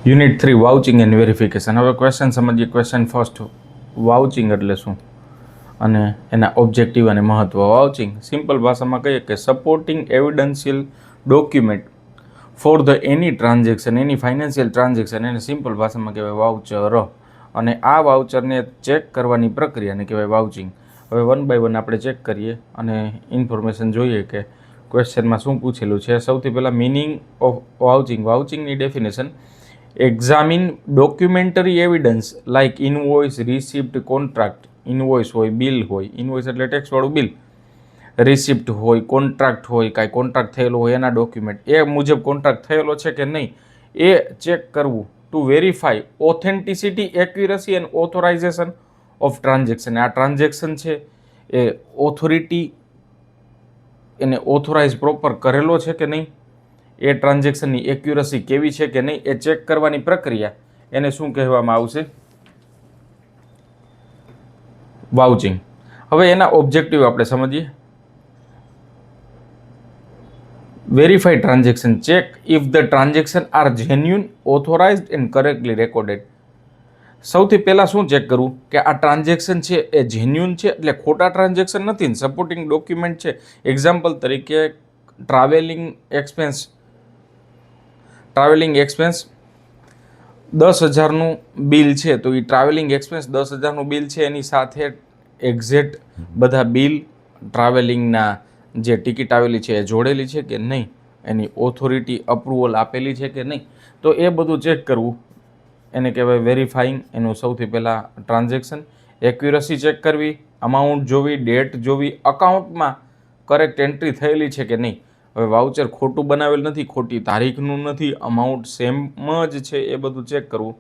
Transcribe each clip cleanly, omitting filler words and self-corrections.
Unit 3 vouching and verification. હવે question સમજીએ. Question first, vouching એટલે શું અને એના ઓબ્જેક્ટિવ અને મહત્વ. વાઉચિંગ સિમ્પલ ભાષામાં કહીએ કે supporting evidential document for the any transaction, any financial transaction, એને સિમ્પલ ભાષામાં કહેવાય વાઉચર. અને આ વાઉચરને ચેક કરવાની પ્રક્રિયાને કહેવાય વાઉચિંગ. હવે વન બાય વન આપણે ચેક કરીએ અને ઇન્ફોર્મેશન જોઈએ કે ક્વેશ્ચનમાં શું પૂછેલું છે. સૌથી પહેલાં મિનિંગ ઓફ વાઉચિંગ. વાઉચિંગની definition: examine documentary evidence like invoice, receipt, contract. Invoice હોય, બિલ હોય. ઇનવોઇસ એટલે ટેક્સવાળું બિલ. રિસિપ્ટ હોય, કોન્ટ્રાક્ટ હોય, કાંઈ કોન્ટ્રાક્ટ થયેલો હોય એના ડોક્યુમેન્ટ, એ મુજબ કોન્ટ્રાક્ટ થયેલો છે કે નહીં એ ચેક કરવું. To verify authenticity, accuracy and authorisation of transaction. આ ટ્રાન્ઝેક્શન છે એ ઓથોરિટી એને ઓથોરાઇઝ પ્રોપર કરેલો છે કે નહીં, એ ટ્રાન્ઝેક્શનની એક્યુરસી કેવી છે કે નહીં, એ ચેક કરવાની પ્રક્રિયા એને શું કહેવામાં આવશે? વાઉચિંગ. હવે એના ઓબ્જેક્ટિવ આપણે સમજીએ. Verify transaction, check if the transaction are genuine, authorised and correctly recorded. સૌથી પહેલાં શું ચેક કરવું કે આ ટ્રાન્ઝેક્શન છે એ જેન્યુન છે, એટલે ખોટા ટ્રાન્ઝેક્શન નથી. સપોર્ટિંગ ડોક્યુમેન્ટ છે. એક્ઝામ્પલ તરીકે ટ્રાવેલિંગ એક્સપેન્સ 10,000નું બિલ છે, તો એ ટ્રાવેલિંગ એક્સપેન્સ 10,000નું બિલ છે, એની સાથે એક્ઝેક્ટ બધા બિલ, ટ્રાવેલિંગના જે ટિકિટ આવેલી છે એ જોડેલી છે કે નહીં, એની ઓથોરિટી અપ્રુવલ આપેલી છે કે નહીં, તો એ બધું ચેક કરવું એને કહેવાય વેરીફાઈંગ. એનું સૌથી પહેલાં ટ્રાન્ઝેક્શન. એક્યુરસી ચેક કરવી, અમાઉન્ટ જોવી, ડેટ જોવી, અકાઉન્ટમાં કરેક્ટ એન્ટ્રી થયેલી છે કે નહીં. હવે વાઉચર ખોટું બનાવેલ નથી, ખોટી તારીખનું નથી, અમાઉન્ટ સેમ જ છે, એ બધું ચેક કરવું.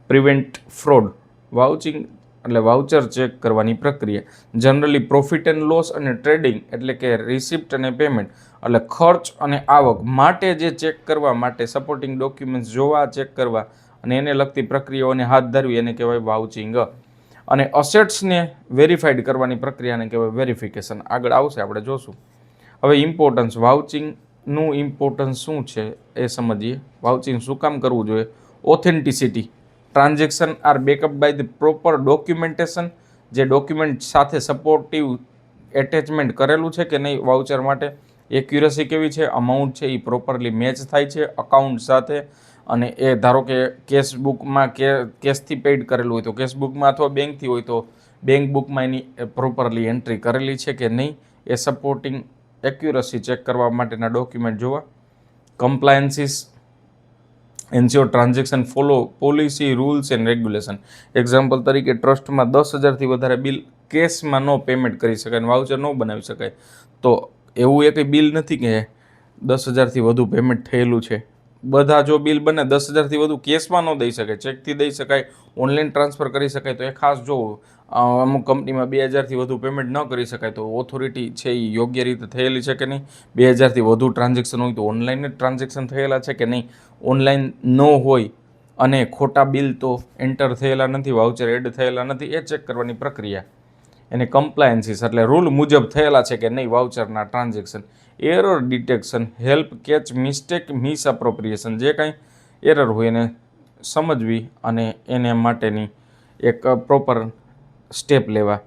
Prevent fraud. વાઉચિંગ એટલે વાઉચર ચેક કરવાની પ્રક્રિયા. જનરલી પ્રોફિટ એન્ડ લોસ અને ટ્રેડિંગ એટલે કે રિસિપ્ટ અને પેમેન્ટ એટલે ખર્ચ અને આવક માટે જે ચેક કરવા માટે સપોર્ટિંગ ડોક્યુમેન્ટ્સ જોવા, ચેક કરવા અને એને લગતી પ્રક્રિયાઓને હાથ ધરવી એને કહેવાય વાઉચિંગ. અને અસેટ્સને વેરીફાઈડ કરવાની પ્રક્રિયાને કહેવાય વેરિફિકેશન. આગળ આવશે, આપણે જોશું. હવે ઇમ્પોર્ટન્સ. વાઉચિંગનું ઇમ્પોર્ટન્સ શું છે એ સમજીએ. વાઉચિંગ શું કામ કરવું જોઈએ? Authenticity. Transaction are backup by the proper documentation. જે ડોક્યુમેન્ટ સાથે સપોર્ટિવ એટેચમેન્ટ કરેલું છે કે નહીં વાઉચર માટે. એક્યુરસી કેવી છે, અમાઉન્ટ છે એ પ્રોપરલી મેચ થાય છે અકાઉન્ટ સાથે. અને એ ધારો કે કેશબુકમાં કેશથી પેઇડ કરેલું હોય તો કેશબુકમાં, અથવા બેંકથી હોય તો બેંક બુકમાં એની પ્રોપરલી એન્ટ્રી કરેલી છે કે નહીં, એ સપોર્ટિંગ એક્યુરસી ચેક કરવા માટેના ડોક્યુમેન્ટ જોવા. Compliances ensure transaction follow policy, rules and regulation. Example તરીકે ટ્રસ્ટમાં 10,000થી વધારે બિલ કેશમાં ન પેમેન્ટ કરી શકાય અને વાઉચર ન બનાવી શકાય. તો એવું એક બિલ નથી કે 10,000થી વધુ પેમેન્ટ થયેલું છે. બધા જો બિલ બને 10,000થી વધુ કેશમાં ન દઈ શકાય, ચેકથી દઈ શકાય, ઓનલાઈન ટ્રાન્સફર કરી શકાય. તો એ ખાસ જોવું. અમુક કંપનીમાં 2,000થી વધુ પેમેન્ટ ન કરી શકાય, તો ઓથોરિટી છે એ યોગ્ય રીતે થયેલી છે કે નહીં. 2,000થી વધુ ટ્રાન્ઝેક્શન હોય તો ઓનલાઈન જ ટ્રાન્ઝેક્શન થયેલા છે કે નહીં. ઓનલાઈન ન હોય અને ખોટા બિલ તો એન્ટર થયેલા નથી, વાઉચર એડ થયેલા નથી, એ ચેક કરવાની પ્રક્રિયા એને કમ્પ્લાયન્સીસ એટલે રૂલ મુજબ થયેલા છે કે નહીં વાઉચરના transaction. Error detection, help catch mistake, misappropriation. જે કાંઈ એરર હોય એને સમજવી અને એને માટેની એક પ્રોપર સ્ટેપ લેવા.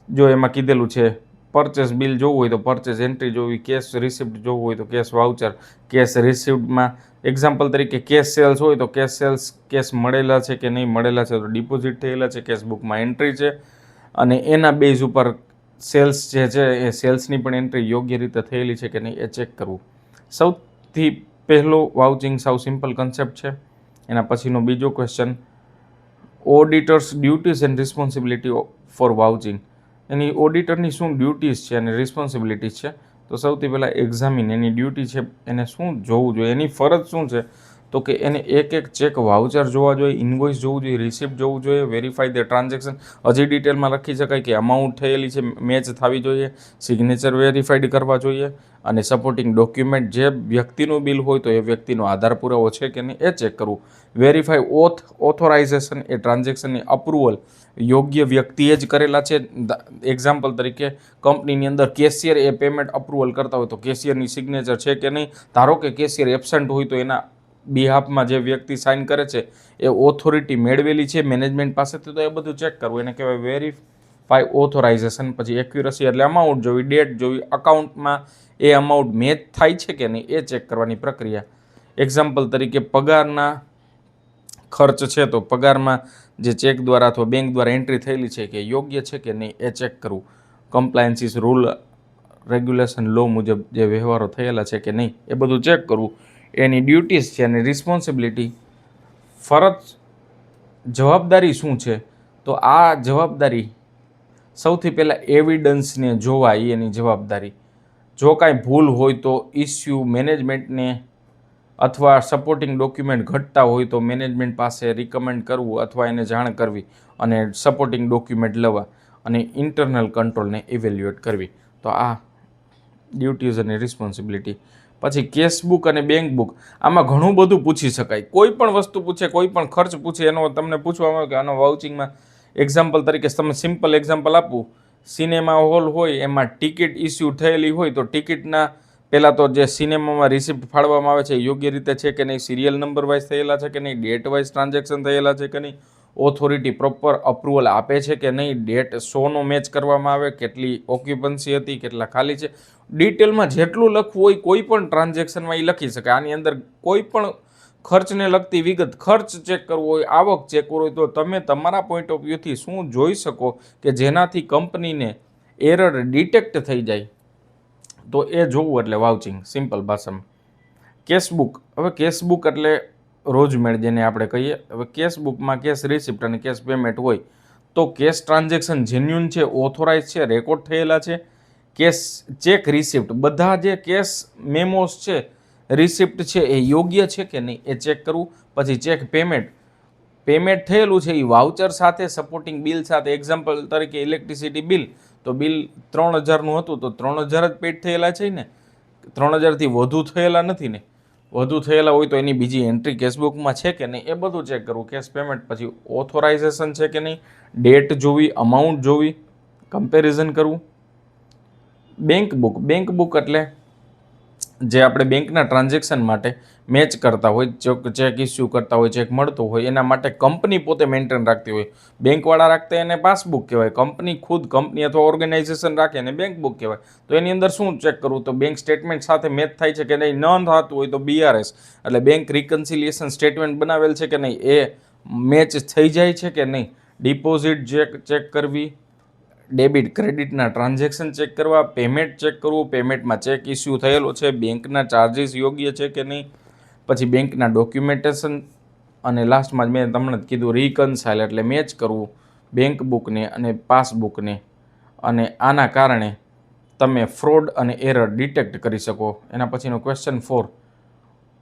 જો એમાં કીધેલું છે પરચેસ બિલ જોવું હોય તો પરચેસ એન્ટ્રી જોવી, કેશ રિસિપ્ટ જોવું હોય તો કેશ વાઉચર, કેશ રિસિપ્ટમાં એક્ઝામ્પલ તરીકે કેશ સેલ્સ હોય તો કેશ સેલ્સ, કેશ મળેલા છે કે નહીં મળેલા છે, તો ડિપોઝિટ થયેલા છે, કેશ બુકમાં એન્ટ્રી છે, અને એના બેઝ ઉપર સેલ્સ જે છે એ સેલ્સની પણ એન્ટ્રી યોગ્ય રીતે થયેલી છે કે નહીં એ ચેક કરવું. સૌથી પહેલો વાઉચિંગ સાવ સિમ્પલ કન્સેપ્ટ છે. એના પછીનો બીજો question, auditors duties and responsibility for vouching. એની ઓડિટરની શું ડ્યુટીઝ છે અને રિસ્પોન્સિબિલિટીઝ છે? તો સૌથી પહેલાં એક્ઝામિન, એની ડ્યુટી છે, એને શું જોવું જોઈએ, એની ફરજ શું છે? તો કે એને એક ચેક વાઉચર જોવા જોઈએ, ઇન્વોઇસ જોવું જોઈએ, રિસિપ્ટ જોવું જોઈએ, વેરીફાઈ ધ ટ્રાન્ઝેક્શન. હજી ડિટેલમાં લખી શકાય કે અમાઉન્ટ થયેલી છે મેચ થવી જોઈએ, સિગ્નેચર વેરીફાઈડ કરવા જોઈએ, અને સપોર્ટિંગ ડોક્યુમેન્ટ જે વ્યક્તિનું બિલ હોય તો એ વ્યક્તિનો આધાર પુરાવો છે કે નહીં એ ચેક કરવું. વેરીફાઈ ઓથોરાઇઝેશન, એ ટ્રાન્ઝેક્શનની અપ્રુવલ યોગ્ય વ્યક્તિએ જ કરેલા છે. એક્ઝામ્પલ તરીકે કંપનીની અંદર કેશિયર એ પેમેન્ટ અપ્રુવલ કરતા હોય તો કેશિયરની સિગ્નેચર છે કે નહીં. ધારો કે કેશિયર એબસન્ટ હોય તો એના બિહાફમાં જે વ્યક્તિ સાઇન કરે છે એ ઓથોરિટી મેળવેલી છે મેનેજમેન્ટ પાસેથી, તો એ બધું ચેક કરવું, એને કહેવાય વેરીફાઈ ઓથોરાઇઝેશન. પછી એક્યુરસી એટલે અમાઉન્ટ જોવી, ડેટ જોવી, અકાઉન્ટમાં એ અમાઉન્ટ મેચ થાય છે કે નહીં એ ચેક કરવાની પ્રક્રિયા. એક્ઝામ્પલ તરીકે પગારના ખર્ચ છે તો પગારમાં જે ચેક દ્વારા અથવા બેંક દ્વારા એન્ટ્રી થયેલી છે કે યોગ્ય છે કે નહીં એ ચેક કરવું. કમ્પ્લાયન્સીસ રૂલ રેગ્યુલેશન લો મુજબ જે વ્યવહારો થયેલા છે કે નહીં એ બધું ચેક કરવું. એની ડ્યુટીઝ છે અને રિસ્પોન્સિબિલિટી, ફરજ જવાબદારી શું છે, તો આ જવાબદારી સૌથી પહેલાં એવિડન્સને જોવા એ એની જવાબદારી. જો કાંઈ ભૂલ હોય તો ઇસ્યુ મેનેજમેન્ટને, અથવા સપોર્ટિંગ ડોક્યુમેન્ટ ઘટતા હોય તો મેનેજમેન્ટ પાસે રિકમેન્ડ કરવું અથવા એને જાણ કરવી અને સપોર્ટિંગ ડોક્યુમેન્ટ લેવા અને ઇન્ટરનલ કંટ્રોલને ઇવેલ્યુએટ કરવી. તો આ ડ્યુટીઝ અને રિસ્પોન્સિબિલિટી. પછી કેશબુક અને બેંક બુક, આમાં ઘણું બધું પૂછી શકાય. કોઈ પણ વસ્તુ પૂછે, કોઈ પણ ખર્ચ પૂછે, એનો તમને પૂછવામાં આવે કે આનો વાઉચિંગમાં એક્ઝામ્પલ તરીકે તમે સિમ્પલ એક્ઝામ્પલ આપું, સિનેમા હોલ હોય એમાં ટિકિટ ઇસ્યુ થયેલી હોય તો ટિકિટના પહેલાં તો જે સિનેમામાં રિસિપ્ટ ફાળવવામાં આવે છે યોગ્ય રીતે છે કે નહીં, સિરિયલ નંબર વાઇઝ થયેલા છે કે નહીં, ડેટ વાઇઝ ટ્રાન્ઝેક્શન થયેલા છે કે નહીં, ઓથોરિટી પ્રોપર અપ્રુવલ આપે છે કે નહીં, ડેટ શોનો મેચ કરવામાં આવે, કેટલી ઓક્યુપન્સી હતી, કેટલા ખાલી છે, ડિટેલમાં જેટલું લખવું હોય કોઈ પણ ટ્રાન્ઝેક્શનમાં એ લખી શકાય. આની અંદર કોઈ પણ ખર્ચને લગતી વિગત, ખર્ચ ચેક કરવો હોય, આવક ચેક કરવો હોય તો તમે તમારા પોઈન્ટ ઓફ વ્યૂથી શું જોઈ શકો કે જેનાથી કંપનીને એરર ડિટેક્ટ થઈ જાય, તો એ જોવું એટલે વાઉચિંગ સિમ્પલ ભાષામાં. કેશબુક, હવે કેશબુક એટલે રોજમેળ જેને આપણે કહીએ. હવે કેશબુકમાં કેશ રિસિપ્ટ અને કેશ પેમેન્ટ હોય તો કેશ ટ્રાન્ઝેક્શન જેન્યુન છે, ઓથોરાઇઝ છે, રેકોર્ડ થયેલા છે. કેશ ચેક રિસિપ્ટ, બધા જે કેશ મેમોસ છે, રિસિપ્ટ છે એ યોગ્ય છે કે નહીં એ ચેક કરવું. પછી ચેક પેમેન્ટ થયેલું છે એ વાઉચર સાથે, સપોર્ટિંગ બિલ સાથે. એક્ઝામ્પલ તરીકે ઇલેક્ટ્રિસિટી બિલ, તો બિલ 3000નું હતું તો 3000 જ પેડ થયેલા છે ને, 3000થી વધુ થયેલા નથી ને. વધુ થયેલા હોય તો એની બીજી એન્ટ્રી કેશબુકમાં છે કે નહીં એ બધું ચેક કરવું. કેશ પેમેન્ટ પછી ઓથોરાઇઝેશન છે કે નહીં, ડેટ જોવી, અમાઉન્ટ જોવી, કમ્પેરિઝન કરવું. બેંક બુક એટલે જે આપણે બેંકના ટ્રાન્ઝેક્શન માટે મેચ કરતા હોય, ચેક ઇસ્યુ કરતા હોય, ચેક મળતો હોય એના માટે કંપની પોતે મેન્ટેન રાખતી હોય. બેંકવાળા રાખતા એને પાસબુક કહેવાય, કંપની અથવા ઓર્ગેનાઇઝેશન રાખે એને બેંક બુક કહેવાય. તો એની અંદર શું ચેક કરવું, તો બેંક સ્ટેટમેન્ટ સાથે મેચ થાય છે કે નહીં, ન થતું હોય તો BRS એટલે બેંક રિકન્સિલિએશન સ્ટેટમેન્ટ બનાવેલ છે કે નહીં એ મેચ થઈ જાય છે કે નહીં. ડિપોઝિટ ચેક કરવી, ડેબિટ ક્રેડિટના ટ્રાન્ઝેક્શન ચેક કરવા, પેમેન્ટ ચેક કરવું, પેમેન્ટમાં ચેક ઇસ્યુ થયેલો છે, બેંકના ચાર્જિસ યોગ્ય છે કે નહીં. પછી બેંકના ડોક્યુમેન્ટેશન અને લાસ્ટમાં જ મેં તમને કીધું રિકન્સાઇલ એટલે મેચ કરવું બેંક બુકને અને પાસબુકને. અને આના કારણે તમે ફ્રોડ અને એરર ડિટેક્ટ કરી શકો. એના પછીનો ક્વેશ્ચન 4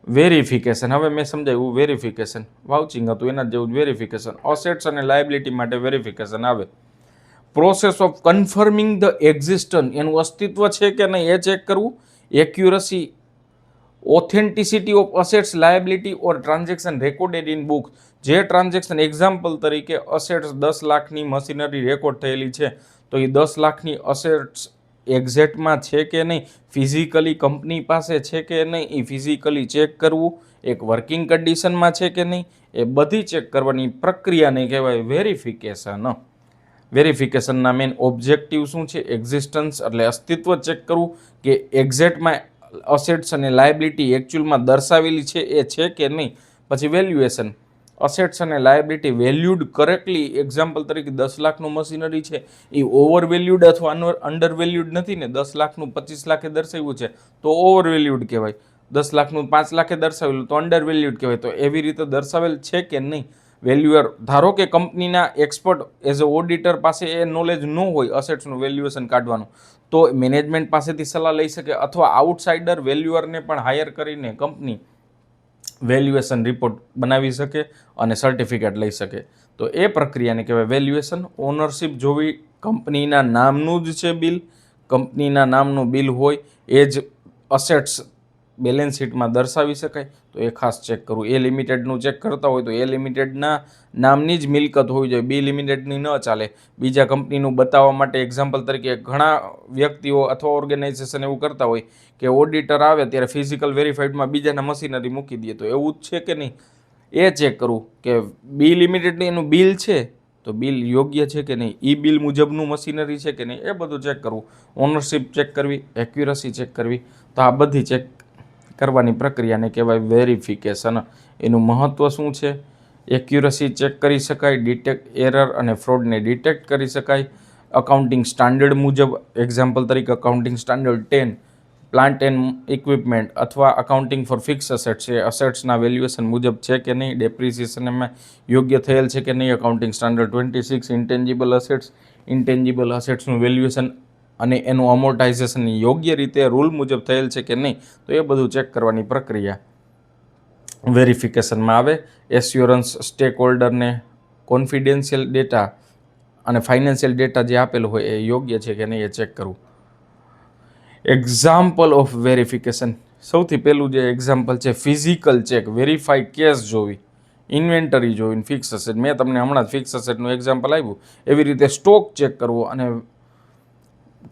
વેરિફિકેશન. હવે મેં સમજાવ્યું વેરિફિકેશન, વાઉચિંગ હતું એના જેવું વેરિફિકેશન. અસેટ્સ અને લાયબિલિટી માટે વેરિફિકેશન આવે. Process of conforming the existence, એનું અસ્તિત્વ છે કે નહીં એ ચેક કરવું. Accuracy, authenticity of assets, liability or transaction recorded in book. જે ટ્રાન્ઝેક્શન એક્ઝામ્પલ તરીકે અસેટ્સ 10 લાખની મશીનરી રેકોર્ડ થયેલી છે તો એ 10 લાખની અસેટ્સ એક્ઝેક્ટમાં છે કે નહીં, ફિઝિકલી કંપની પાસે છે કે નહીં એ ફિઝિકલી ચેક કરવું. એક વર્કિંગ કન્ડિશનમાં છે કે નહીં એ બધી ચેક કરવાની પ્રક્રિયાને કહેવાય વેરિફિકેશન. વેરિફિકેશનના મેઇન ઓબ્જેક્ટિવ શું છે, એક્ઝિસ્ટન્સ એટલે અસ્તિત્વ ચેક કરવું કે એક્ઝેક્ટમાં અસેટ્સ અને લાયબિલિટી એકચ્યુઅલમાં દર્શાવેલી છે એ છે કે નહીં. પછી વેલ્યુએશન, અસેટ્સ અને લાયબિલિટી વેલ્યુડ કરેક્ટલી. એક્ઝામ્પલ તરીકે 10 લાખનું મશીનરી છે એ ઓવર વેલ્યુડ અથવા અંડર વેલ્યુડ નથી ને. 10 લાખનું 25 લાખે દર્શાવ્યું છે તો ઓવર વેલ્યુડ કહેવાય, 10 લાખનું 5 લાખે દર્શાવેલું તો અંડર વેલ્યુડ કહેવાય. તો એવી રીતે દર્શાવેલ છે કે નહીં. વેલ્યુઅર, ધારો કે કંપનીના એક્સપર્ટ એઝ અ ઓડિટર પાસે એ નોલેજ ન હોય અસેટ્સનું વેલ્યુએશન કાઢવાનું, તો મેનેજમેન્ટ પાસેથી સલાહ લઈ શકે અથવા આઉટસાઇડર વેલ્યુઅરને પણ હાયર કરીને કંપની વેલ્યુએશન રિપોર્ટ બનાવી શકે અને સર્ટિફિકેટ લઈ શકે. તો એ પ્રક્રિયાને કહેવાય વેલ્યુએશન. ઓનરશિપ જોવી, કંપનીના નામનું જ છે બિલ, કંપનીના નામનું બિલ હોય એ જ અસેટ્સ બેલેન્સ શીટમાં દર્શાવી શકાય તો એ ખાસ ચેક કરવું. એ લિમિટેડનું ચેક કરતા હોય તો એ લિમિટેડના નામની જ મિલકત હોવી જોઈએ, બી લિમિટેડની ન ચાલે. બીજા કંપનીનું બતાવવા માટે એક્ઝામ્પલ તરીકે ઘણા વ્યક્તિઓ અથવા ઓર્ગેનાઇઝેશન એવું કરતા હોય કે ઓડિટર આવે ત્યારે ફિઝિકલ વેરીફાઈડમાં બીજાના મશીનરી મૂકી દે, તો એવું જ છે કે નહીં એ ચેક કરવું કે બી લિમિટેડનું એનું બિલ છે તો બિલ યોગ્ય છે કે નહીં, ઈ બિલ મુજબનું મશીનરી છે કે નહીં, એ બધું ચેક કરવું. ઓનરશિપ ચેક કરવી, એક્યુરસી ચેક કરવી. તો આ બધી ચેક કરવાની પ્રક્રિયાને કહેવાય વેરિફિકેશન. એનું મહત્ત્વ શું છે? એક્યુરસી ચેક કરી શકાય, ડિટેક્ટ એરર અને ફ્રોડને ડિટેક્ટ કરી શકાય. અકાઉન્ટિંગ સ્ટાન્ડર્ડ મુજબ એક્ઝામ્પલ તરીકે accounting standard 10 plant and equipment અથવા અકાઉન્ટિંગ ફોર ફિક્સ અસેટ્સ છે, અસેટ્સના વેલ્યુએશન મુજબ છે કે નહીં, ડેપ્રિસિએશન એમાં યોગ્ય થયેલ છે કે નહીં. Accounting standard 26 intangible assets, intangible અસેટ્સનું વેલ્યુએશન અને એનું અમોર્ટાઇઝેશન યોગ્ય રીતે રૂલ મુજબ થયેલ છે કે નહીં, તો એ બધું ચેક કરવાની પ્રક્રિયા વેરિફિકેશનમાં આવે. એસ્યોરન્સ સ્ટેક હોલ્ડરને કોન્ફિડેન્શિયલ ડેટા અને ફાઇનાન્શિયલ ડેટા જે આપેલું હોય એ યોગ્ય છે કે નહીં એ ચેક કરવું. એક્ઝામ્પલ ઓફ વેરિફિકેશન, સૌથી પહેલું જે એક્ઝામ્પલ છે ફિઝિકલ ચેક, વેરીફાઈ કેશ જોવી, ઇન્વેન્ટરી જોવી, ફિક્સ અસેટ. મેં તમને હમણાં જ ફિક્સ અસેટનું એક્ઝામ્પલ આપ્યું, એવી રીતે સ્ટોક ચેક કરવો અને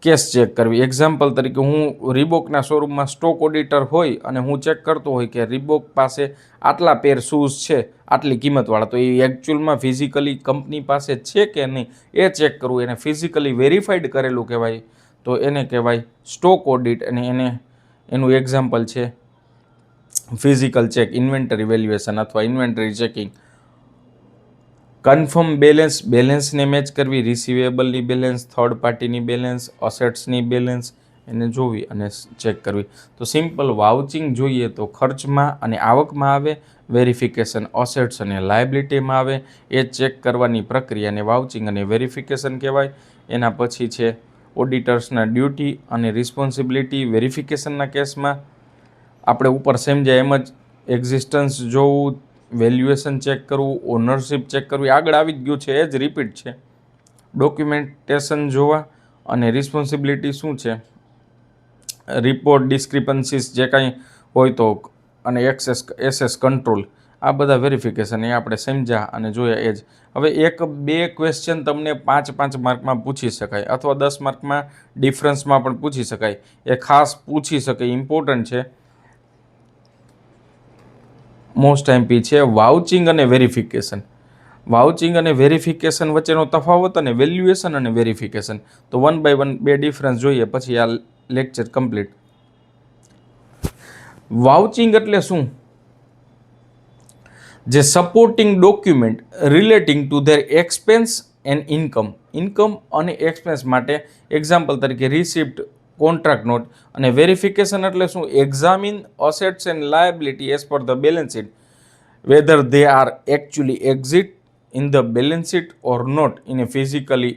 કેશ ચેક કરવી. એક્ઝામ્પલ તરીકે હું રીબોકના શોરૂમમાં સ્ટોક ઓડિટર હોય અને હું ચેક કરતો હોય કે રીબોક પાસે આટલા પેર શૂઝ છે આટલી કિંમતવાળા, તો એ એકચ્યુઅલમાં ફિઝિકલી કંપની પાસે છે કે નહીં એ ચેક કરવું. એને ફિઝિકલી વેરીફાઈડ કરેલું કહેવાય, તો એને કહેવાય સ્ટોક ઓડિટ. અને એનું એક્ઝામ્પલ છે ફિઝિકલ ચેક, ઇન્વેન્ટરી વેલ્યુએશન અથવા ઇન્વેન્ટરી ચેકિંગ. કન્ફર્મ બેલેન્સ, બેલેન્સને મેચ કરવી, રિસીવેબલની બેલેન્સ, થર્ડ પાર્ટીની બેલેન્સ, અસેટ્સની બેલેન્સ એને જોવી અને ચેક કરવી. તો સિમ્પલ વાઉચિંગ જોઈએ તો ખર્ચમાં અને આવકમાં આવે, વેરિફિકેશન અસેટ્સ અને લાયબિલિટીમાં આવે. એ ચેક કરવાની પ્રક્રિયાને વાઉચિંગ અને વેરિફિકેશન કહેવાય. એના પછી છે ઓડિટર્સના ડ્યુટી અને રિસ્પોન્સિબિલિટી. વેરિફિકેશનના કેસમાં આપણે ઉપર સમજાય એમ જ એક્ઝિસ્ટન્સ જોવું, વેલ્યુએશન ચેક કરવું, ઓનરશિપ ચેક કરવી, આગળ આવી જ ગયું છે એ જ રિપીટ છે. ડોક્યુમેન્ટેશન જોવા અને રિસ્પોન્સિબિલિટી શું છે, રિપોર્ટ ડિસ્ક્રિપન્સીસ જે કાંઈ હોય તો, અને એસેસ કંટ્રોલ, આ બધા વેરિફિકેશન એ આપણે સમજ્યા અને જોયા એ જ. હવે 1-2 ક્વેશ્ચન તમને 5-5 માર્કમાં પૂછી શકાય અથવા 10 માર્કમાં ડિફરન્સમાં પણ પૂછી શકાય. એ ખાસ પૂછી શકે, ઇમ્પોર્ટન્ટ છે, મોસ્ટ એમપી છે. વાઉચિંગ અને વેરિફિકેશન. વાઉચિંગ અને વેરિફિકેશન વચ્ચેનો તફાવત અને વેલ્યુએશન અને વેરિફિકેશન. તો 1 by 1 બે ડિફરન્સ જોઈએ પછી આ લેક્ચર કમ્પ્લીટ. વાઉચિંગ એટલે શું? જે supporting document relating to their expense and income, income અને એક્સપેન્સ માટે. એક્ઝામ્પલ તરીકે રિસિપ્ટ, કોન્ટ્રાક્ટ નોટ. અને વેરિફિકેશન એટલે શું? Examine assets and liability as per the balance sheet, whether they are actually exist in the balance sheet or not in a physically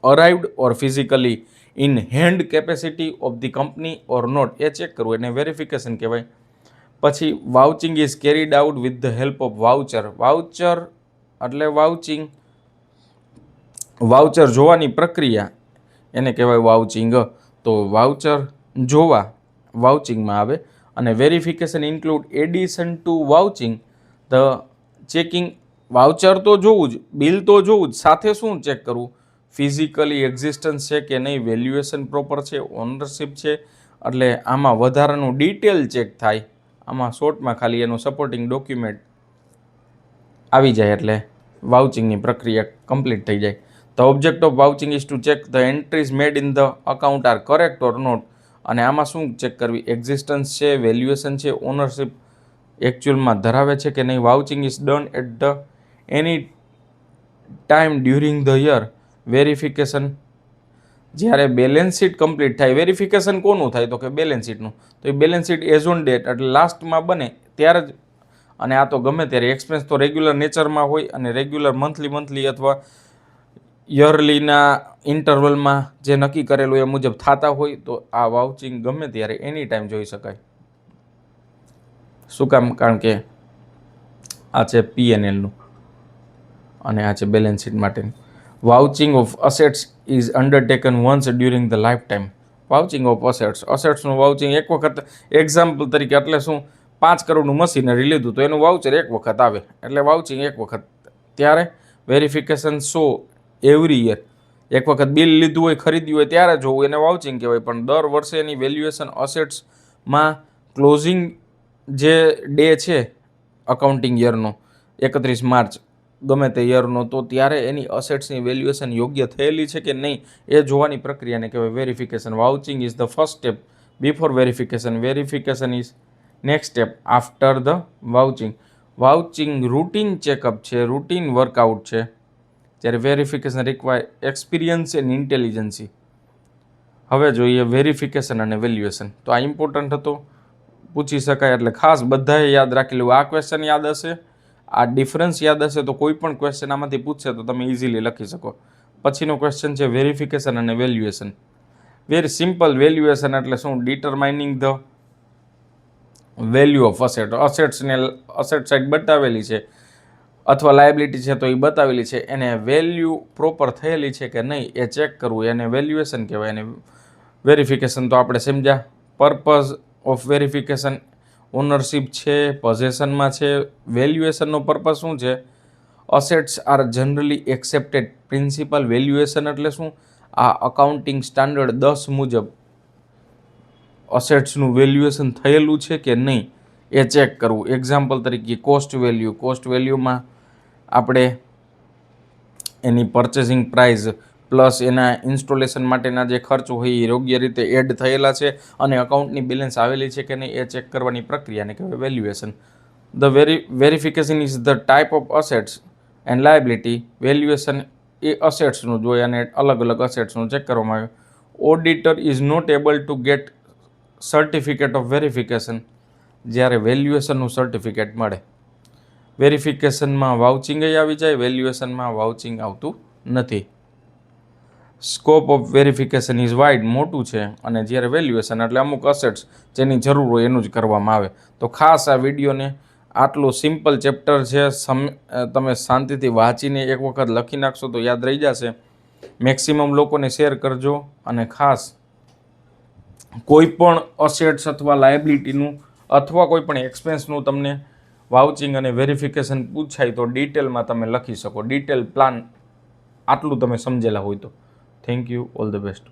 arrived or physically in hand capacity of the company or not, એ check કરવું એને verification કહેવાય. પછી vouching is carried out with the help of voucher. Voucher એટલે vouching, voucher જોવાની પ્રક્રિયા એને કહેવાય વાઉચિંગ. તો વાઉચર જોવા વાઉચિંગમાં આવે. અને verification include addition to vouching the checking. Voucher તો જોવું જ, બિલ તો જોવું જ, સાથે શું ચેક કરવું? ફિઝિકલી એક્ઝિસ્ટન્સ છે કે નહીં, વેલ્યુએશન પ્રોપર છે, ઓનરશિપ છે. એટલે આમાં વધારાનું ડિટેલ ચેક થાય. આમાં શોર્ટમાં ખાલી એનું સપોર્ટિંગ ડોક્યુમેન્ટ આવી જાય એટલે વાઉચિંગની પ્રક્રિયા કમ્પ્લીટ થઈ જાય. The object of vouching is to check the entries made in the account are correct or not. અને આમાં શું ચેક કરવી? એક્ઝિસ્ટન્સ છે, વેલ્યુએશન છે, ઓનરશિપ એકચ્યુઅલમાં ધરાવે છે કે નહીં. Vouching is done at the any time during the year. Verification જ્યારે બેલેન્સ શીટ કમ્પ્લીટ થાય. વેરિફિકેશન કોનું થાય? તો કે બેલેન્સ શીટનું. તો એ balance sheet as on date એટલે લાસ્ટમાં બને ત્યારે જ. અને આ તો ગમે ત્યારે, એક્સપેન્સ તો રેગ્યુલર નેચરમાં હોય અને રેગ્યુલર મંથલી અથવા યરલીના ઇન્ટરવલમાં જે નક્કી કરેલું એ મુજબ થતા હોય. તો આ વાઉચિંગ ગમે ત્યારે એની ટાઈમ જોઈ શકાય. શું કામ? કારણ કે આ છે P&Lનું અને આ છે બેલેન્સ શીટ માટેનું. Vouching of assets is undertaken once during the life time. Vouching of assets. અસેટ્સનું વાઉચિંગ એક વખત એક્ઝામ્પલ તરીકે એટલે શું 5 કરોડનું મશીનરી લીધું તો એનું વાઉચર એક વખત આવે એટલે વાઉચિંગ એક વખત. ત્યારે વેરિફિકેશન શો એવરી યર. એક વખત બિલ લીધું હોય ખરીદ્યું હોય ત્યારે જોવું એને વાઉચિંગ કહેવાય, પણ દર વર્ષે એની વેલ્યુએશન અસેટ્સમાં ક્લોઝિંગ જે ડે છે અકાઉન્ટિંગ યરનો 31 માર્ચ ગમે તે યરનો, તો ત્યારે એની અસેટ્સની વેલ્યુએશન યોગ્ય થયેલી છે કે નહીં એ જોવાની પ્રક્રિયાને કહેવાય verification. Vouching is the first step before verification. Verification is next step after the vouching. Vouching routine checkup છે, રૂટીન વર્કઆઉટ છે, જ્યારે verification require experience and intelligence. હવે જોઈએ વેરિફિકેશન અને વેલ્યુએશન. તો આ ઇમ્પોર્ટન્ટ હતો, પૂછી શકાય એટલે ખાસ બધાએ યાદ રાખી લેવું. આ ક્વેશ્ચન યાદ હશે, આ ડિફરન્સ યાદ હશે તો કોઈ પણ ક્વેશ્ચન આમાંથી પૂછશે તો તમે ઇઝીલી લખી શકો. પછીનો ક્વેશ્ચન છે વેરિફિકેશન અને વેલ્યુએશન. Very simple. વેલ્યુએશન એટલે શું? Determining the value of asset. અસેટ્સને અસેટ સાઇડ બતાવેલી છે અથવા લાયબિલિટી છે તો એ બતાવેલી છે, એને વેલ્યુ પ્રોપર થયેલી છે કે નહીં એ ચેક કરવું, એને વેલ્યુએશન કહેવાય. એને વેરિફિકેશન તો આપણે સમજ્યા. પર્પઝ ઓફ વેરિફિકેશન ઓનરશિપ છે, પોઝેશનમાં છે. વેલ્યુએશનનો પર્પઝ શું છે? Assets are generally accepted principal. Valuation એટલે શું? આ અકાઉન્ટિંગ સ્ટાન્ડર્ડ 10 મુજબ અસેટ્સનું વેલ્યુએશન થયેલું છે કે નહીં એ ચેક કરવું. એક્ઝામ્પલ તરીકે કોસ્ટ વેલ્યુ. કોસ્ટ વેલ્યુમાં આપણે એની પરચેસિંગ પ્રાઇસ પ્લસ એના ઇન્સ્ટોલેશન માટેના જે ખર્ચ હોય એ યોગ્ય રીતે એડ થયેલા છે અને અકાઉન્ટની બેલેન્સ આવેલી છે કે નહીં એ ચેક કરવાની પ્રક્રિયાને કહેવાય valuation. The verification is the type of assets and liability. Valuation એ અસેટ્સનું જોઈએ અને અલગ અલગ અસેટ્સનું ચેક કરવામાં આવે. Auditor is not able to get certificate of verification. જ્યારે વેલ્યુએશનનું સર્ટિફિકેટ મળે. વેરિફિકેશનમાં વાઉચિંગ આવી જાય, વેલ્યુએશનમાં વાઉચિંગ આવતું નથી. Scope of verification is wide, મોટું છે, અને જ્યારે વેલ્યુએશન એટલે અમુક અસેટ્સ જેની જરૂર હોય એનું જ કરવામાં આવે. તો ખાસ આ વિડીયોને આટલું સિમ્પલ ચેપ્ટર છે, તમે શાંતિથી વાંચીને એક વખત લખી નાખશો તો યાદ રહી જશે. મેક્સિમમ લોકોને શેર કરજો અને ખાસ કોઈ પણ અસેટ્સ અથવા લાયબિલિટીનું અથવા કોઈ પણ એક્સપેન્સનું તમને વાઉચિંગ અને વેરિફિકેશન પૂછાય તો ડિટેલમાં તમે લખી શકો. ડિટેલ પ્લાન આટલું તમે સમજેલા હોય તો. Thank you. All the best.